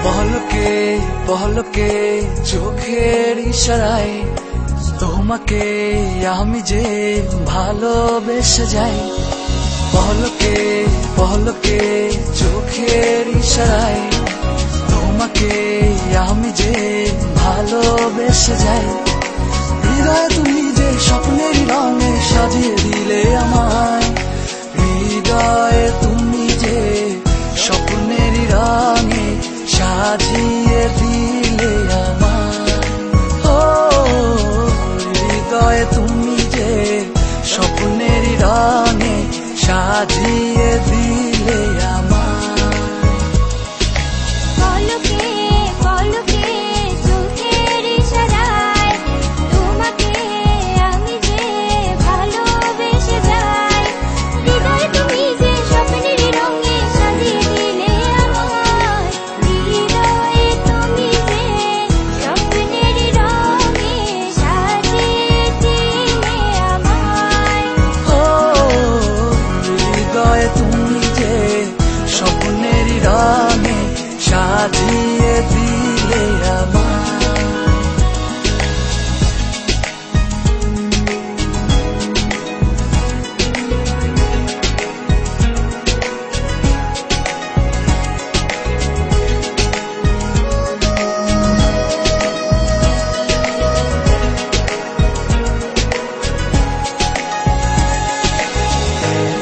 পহলকে পহলকে চোখের ইশারায় তোমাকে আমি যে ভালোবেসে যাই। পহলকে পহলকে চোখের ইশারায় তোমাকে আমি যে ভালোবেসে যাই। হৃদয়ে তুমি যে স্বপ্নের রঙে সাজিয়ে দিলে আমায়, হৃদয়ে তুমি যে স্বপ্নের রঙে সাজিয়ে দিলে আমায়। ও হৃদয়ে তুমি যে স্বপ্নের রঙে সাজিয়ে দিলে আমায়। পলকে পলকে চোখের ইশারায় তোমাকে আমি যে ভালোবেসে যাই। হৃদয়ে তুমি যে স্বপ্নের রঙে সাজিয়ে দিলে আমায়, হৃদয়ে তুমি যে স্বপ্নের রঙে সাজিয়ে দিলে আমায়। ও হৃদয়ে তুমি যে স্বপ্নের রঙে সাজিয়ে দিলে আমায়।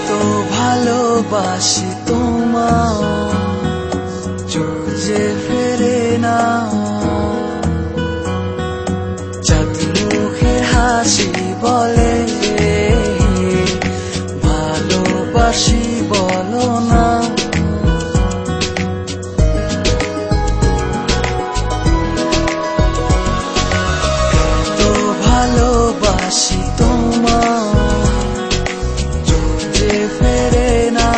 তো ভালোবাসি তোমায় চোখ যে ফেরে না, চাঁদ মুখের হাসি বলে ভালোবাসি বলো না। তো ভালোবাসি তোমায় চোখ যে ফেরে না,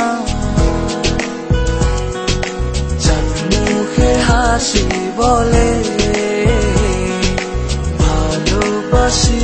চাঁদ মুখের হাসি বলে ভালোবাসি